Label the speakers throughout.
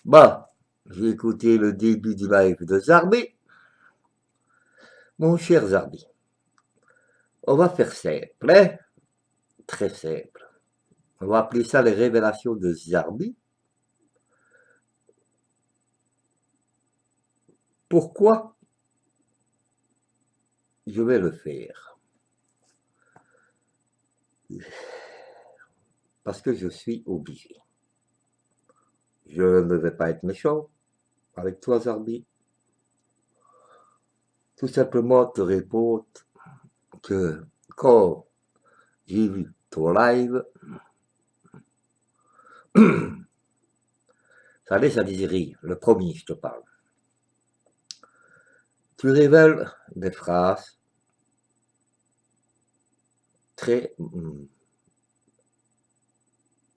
Speaker 1: Bon, j'ai écouté le début du live de Zarbi. Mon cher Zarbi, on va faire simple, hein? Très simple. On va appeler ça les révélations de Zarbi. Pourquoi je vais le faire? Parce que je suis obligé. Je ne vais pas être méchant avec toi, Zarbi. Tout simplement te répondre que quand j'ai vu ton live, ça laisse à désirer. Le premier, je te parle. Tu révèles des phrases très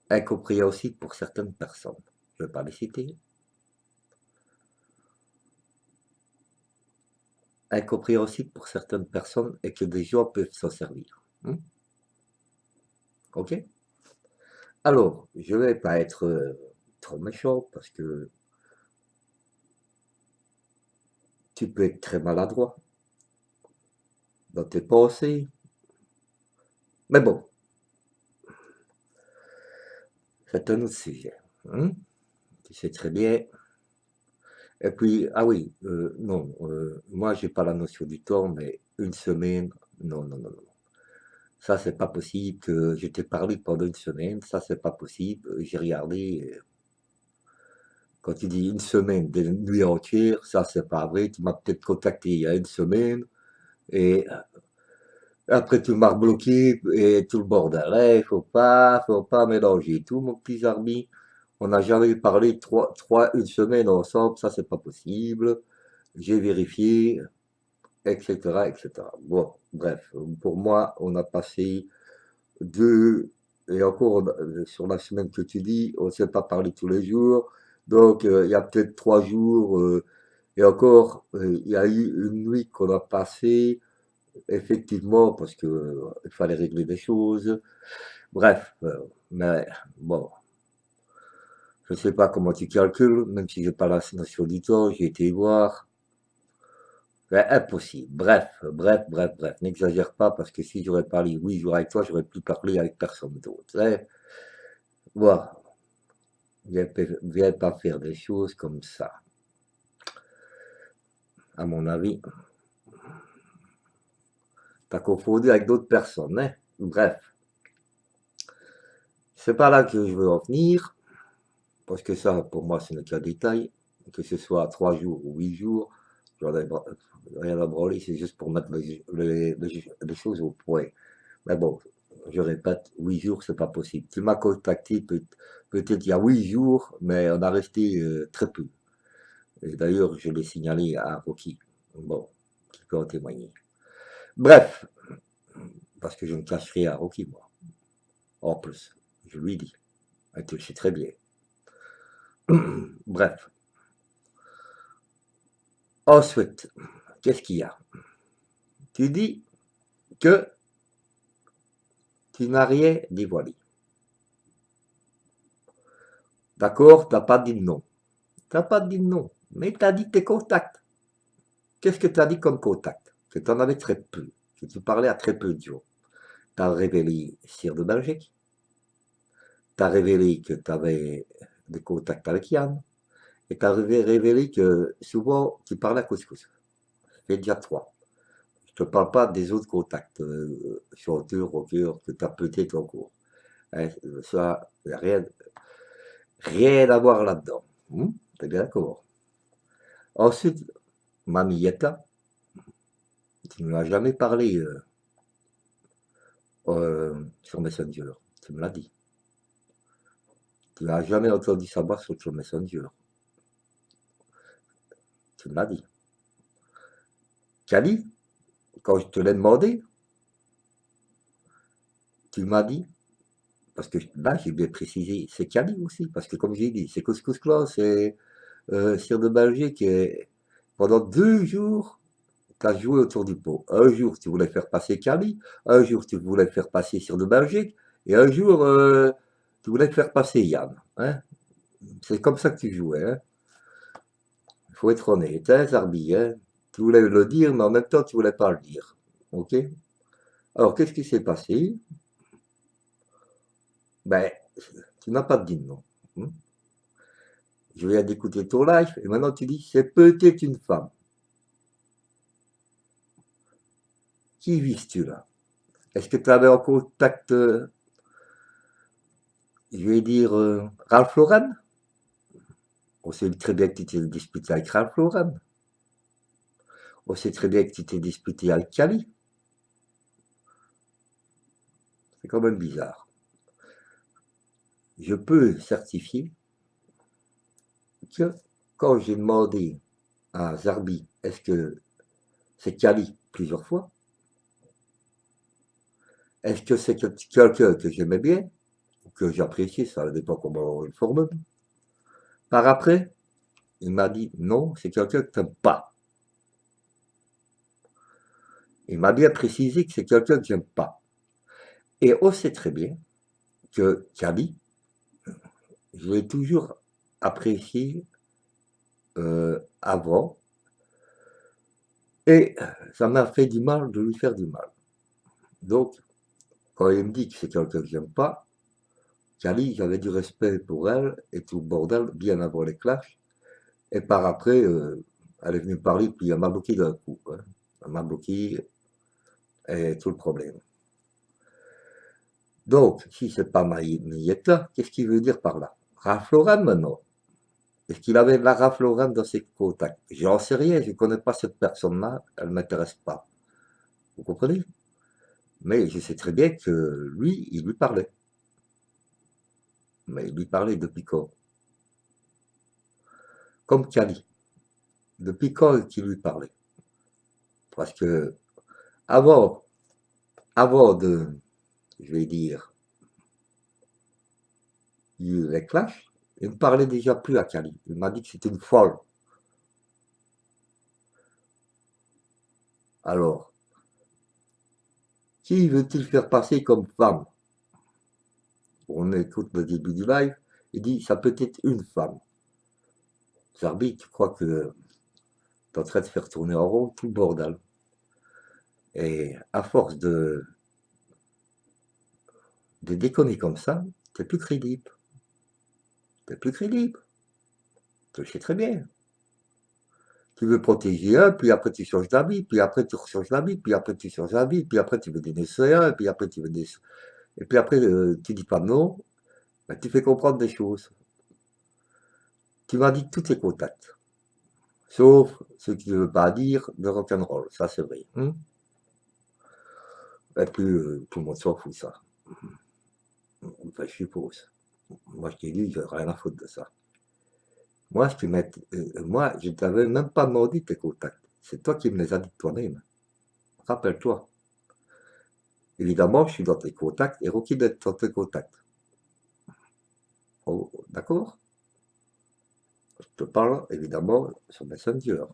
Speaker 1: incompréhensibles pour certaines personnes. Je ne vais pas les citer. Incompréhensible pour certaines personnes et que des gens peuvent s'en servir. Ok? Alors, je ne vais pas être trop méchant parce que tu peux être très maladroit dans tes pensées. Mais bon, c'est un autre sujet. Tu sais très bien. Et puis, ah oui, non, moi, j'ai pas la notion du temps, mais une semaine, non, non, non, non. Ça, c'est pas possible que je t'ai parlé pendant une semaine, ça, c'est pas possible. J'ai regardé, quand tu dis une semaine, des nuits entières, ça, c'est pas vrai. Tu m'as peut-être contacté il y a une semaine, et après, tu m'as bloqué, et tout le bordel. Il faut pas mélanger tout, mon petit Zarbi. On n'a jamais parlé une semaine ensemble, ça, c'est pas possible. J'ai vérifié, etc., etc. Bon, bref, pour moi, on a passé deux, et encore sur la semaine que tu dis, on ne s'est pas parlé tous les jours, donc il y a peut-être 3 jours, et encore, il y a eu une nuit qu'on a passée, effectivement, parce que il fallait régler des choses. Bref, mais bon, je ne sais pas comment tu calcules, même si j'ai pas la notion du temps, j'ai été voir. Ouais, impossible. Bref, bref, bref, bref. N'exagère pas parce que si j'aurais parlé 8 jours avec toi, j'aurais plus parlé avec personne d'autre. Voilà. Viens pas faire des choses comme ça. À mon avis, t'as confondu avec d'autres personnes, hein. Bref, c'est pas là que je veux en venir, parce que ça, pour moi, ce n'est qu'un détail. Que ce soit 3 jours ou 8 jours, j'en ai rien à branler, c'est juste pour mettre les choses au point. Mais bon, je répète, 8 jours, c'est pas possible. Tu m'as contacté peut-être il y a 8 jours, mais on a resté très peu. Et d'ailleurs, je l'ai signalé à Rocky. Bon, qui peut en témoigner. Bref, parce que je ne cache rien à Rocky, moi. En plus, je lui dis. Et tu le sais très bien. Bref. Ensuite, qu'est-ce qu'il y a? Tu dis que tu n'as rien dévoilé. D'accord? T'as pas dit non. T'as pas dit non. Mais t'as dit tes contacts. Qu'est-ce que tu as dit comme contact? Que tu en avais très peu, que tu parlais à très peu de gens. Tu as révélé Cire de Belgique, tu as révélé que tu avais des contacts avec Yann, et tu as révélé que souvent tu parlais à Couscous. Ça fait déjà 3. Je ne te parle pas des autres contacts, chanteurs, rockers, que tu as peut-être encore. Hein, ça, y a rien à voir là-dedans. T'es bien d'accord? Ensuite, Mamie Yetta, tu ne m'as jamais parlé sur Messenger. Tu me l'as dit. Tu n'as jamais entendu savoir sur ton Messenger. Tu me l'as dit. Kali, quand je te l'ai demandé, tu m'as dit, parce que là j'ai bien précisé, c'est Kali aussi, parce que comme j'ai dit, c'est Couscous Clan, c'est Cire de Belgique, et pendant 2 jours, tu as joué autour du pot. Un jour, tu voulais faire passer Kali, un jour, tu voulais faire passer Cire de Belgique, et un jour, tu voulais faire passer Yann. Hein. C'est comme ça que tu jouais, hein. Il faut être honnête, hein, Zarbi, hein. Tu voulais le dire, mais en même temps, tu voulais pas le dire. Ok? Alors, qu'est-ce qui s'est passé? Ben, tu n'as pas dit non. Hmm. Je viens d'écouter ton live, et maintenant tu dis, c'est peut-être une femme. Qui vises-tu là? Est-ce que tu avais en contact, je vais dire, Ralph Lauren? On sait très bien que tu t'es disputé avec Ralph Lauren. On sait très bien que tu t'es disputé avec Kali. C'est quand même bizarre. Je peux certifier que quand j'ai demandé à Zarbi, est-ce que c'est Kali plusieurs fois? Est-ce que c'est quelqu'un que j'aimais bien? Ou que j'appréciais, ça dépend comment on le formule. Par après, il m'a dit non, c'est quelqu'un que tu n'aimes pas. Il m'a bien précisé que c'est quelqu'un que j'aime pas. Et on sait très bien que Kali, je l'ai toujours apprécié avant, et ça m'a fait du mal de lui faire du mal. Donc, quand il me dit que c'est quelqu'un que j'aime pas, Kali, j'avais du respect pour elle et tout le bordel bien avant les clashs. Et par après, elle est venue me parler, puis elle m'a bloqué d'un coup, hein. Elle m'a bloqué et tout le problème. Donc, si c'est pas Marietta, qu'est-ce qu'il veut dire par là? Ralph Lauren maintenant? Est-ce qu'il avait de la Ralph Lauren dans ses contacts? J'en sais rien, je ne connais pas cette personne-là, elle ne m'intéresse pas. Vous comprenez? Mais je sais très bien que lui, il lui parlait. Mais il lui parlait depuis quand? Comme Kali. Depuis quand qu'il lui parlait? Parce que avant, avant de, je vais dire, les clashs, il me parlait déjà plus à Kali. Il m'a dit que c'était une folle. Alors, qui veut-il faire passer comme femme? On écoute le début du live, il dit ça peut être une femme. Zarbi, tu crois que tu es en train de faire tourner en rond tout le bordel. Et à force de déconner comme ça, t'es plus crédible. T'es plus crédible. Tu le sais très bien. Tu veux protéger un, puis après tu changes d'avis, puis après tu rechanges d'avis, puis après tu changes d'avis, puis après tu veux dénoncer un, puis après tu veux des... Et puis après tu dis pas non, ben, tu fais comprendre des choses. Tu m'as dit tous tes contacts. Sauf ce que tu ne veux pas dire de rock'n'roll, ça c'est vrai. Hein. Et puis tout le monde s'en fout ça. Enfin, je suppose. Moi je t'ai dit, j'ai rien à foutre de ça. Moi, moi, je ne t'avais même pas demandé tes contacts. C'est toi qui me les as dit toi-même. Rappelle-toi. Évidemment, je suis dans tes contacts et Rocky doit être dans tes contacts. Oh, d'accord? Je te parle évidemment sur Messenger.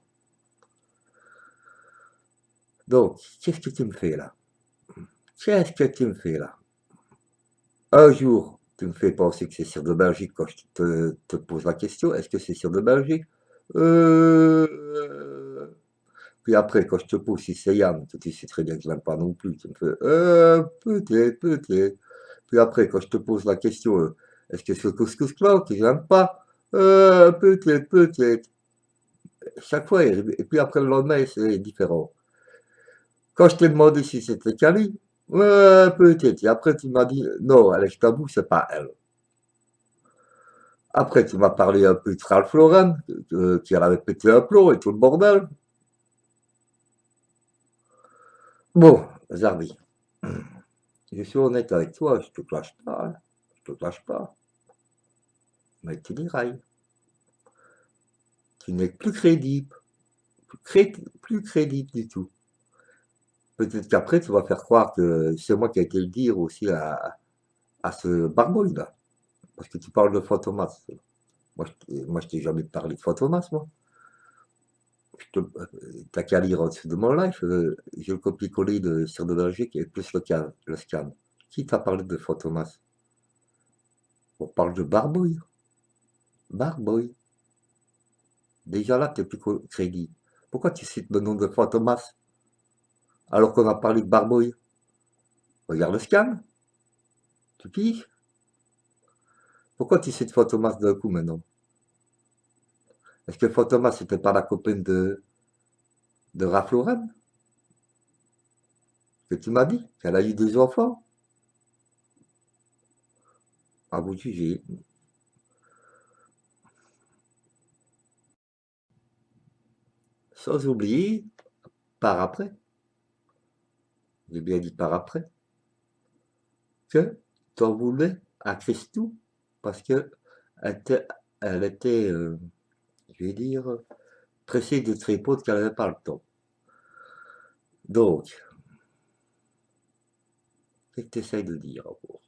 Speaker 1: Donc, qu'est-ce que tu me fais là? Qu'est-ce que tu me fais là? Un jour, tu me fais penser que c'est Cire de Belgique quand je te pose la question. Est-ce que c'est Cire de Belgique? Euh... Puis après, quand je te pose si c'est Yann, que tu sais très bien que je l'aime pas non plus, tu me fais peut-être, peut-être. Puis après, quand je te pose la question, est-ce que c'est le couscous cloud que j'aime pas? Peut-être, peut-être. Chaque fois, et puis après le lendemain, c'est différent. Quand je t'ai demandé si c'était Cali, peut-être. Et après, tu m'as dit, non, Alex Tabou, c'est pas elle. Après, tu m'as parlé un peu de Ralph Lauren, qui avait pété un plomb et tout le bordel. Bon, Zarbi, je suis honnête avec toi, je te clash pas, hein. Je te clash pas. Mais tu dérailles. Tu n'es plus crédible. Plus crédible du tout. Peut-être qu'après, tu vas faire croire que c'est moi qui ai été le dire aussi à ce barbouille là. Parce que tu parles de Fantomas. Moi, je t'ai jamais parlé de Fantomas, moi. T'as qu'à lire en dessous de mon live. J'ai le copier-coller de Cire de Belgique et plus le scan. Qui t'a parlé de Fantomas? On parle de barbouille. Barboy. Déjà là, tu n'es plus crédit. Pourquoi tu cites le nom de Fantomas alors qu'on a parlé de Barboy? Regarde le scan, tu piges. Pourquoi tu cites Fantomas d'un coup maintenant? Est-ce que Fantomas c'était pas la copine de Ralph Lauren? Que tu m'as dit qu'elle a eu des enfants? À vous de juger. Sans oublier, par après, j'ai bien dit par après, que t'en voulais à Christou parce que elle était je vais dire, pressée de tripode qu'elle n'avait pas le temps. Donc, qu'est-ce que tu essayes de dire encore?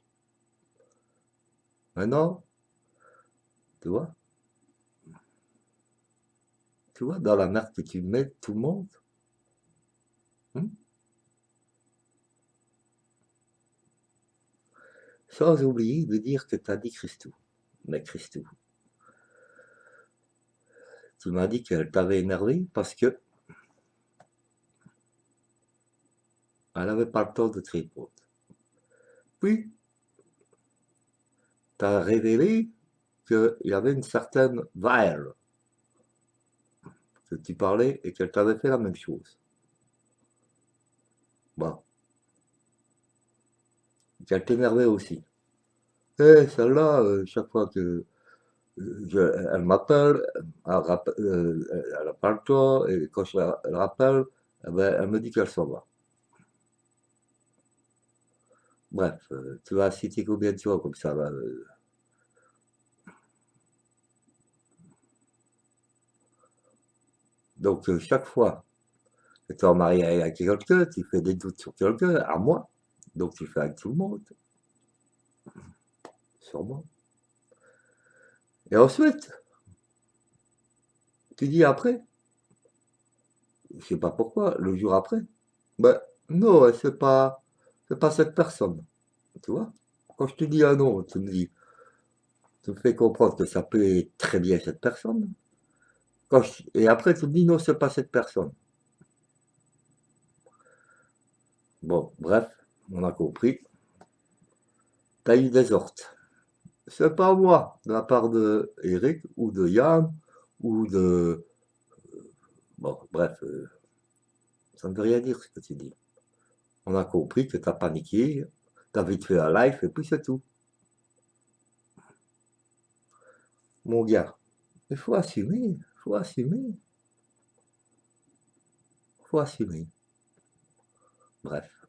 Speaker 1: Maintenant, tu vois, dans la merde que tu mets tout le monde, hein, sans oublier de dire que tu as dit Christou. Mais Christou, tu m'as dit qu'elle t'avait énervé parce que elle n'avait pas le temps de tripode. Puis, tu as révélé qu'il y avait une certaine Vaël que tu parlais et qu'elle t'avait fait la même chose. Bon, qu'elle t'énervait aussi. Et celle-là, chaque fois que elle m'appelle, elle n'a pas le temps, et quand je la rappelle, eh ben, elle me dit qu'elle s'en va. Bref, tu vas citer combien de fois comme ça là, Donc, chaque fois que tu es en marié avec quelqu'un, tu fais des doutes sur quelqu'un, à moi. Donc, tu fais avec tout le monde, sur moi. Et ensuite, tu dis après, je sais pas pourquoi, le jour après, ben non, c'est pas cette personne, tu vois. Quand je te dis ah non, tu me fais comprendre que ça peut être très bien cette personne. Et après, tu me dis non, c'est pas cette personne. Bon, bref, on a compris. T'as eu des ortes. C'est pas moi, de la part de Eric ou de Yann ou de. Bon, bref, ça ne veut rien dire ce que tu dis. On a compris que t'as paniqué, t'as vite fait un live et puis c'est tout. Mon gars, il faut assumer, faut assumer, faut assumer. Bref.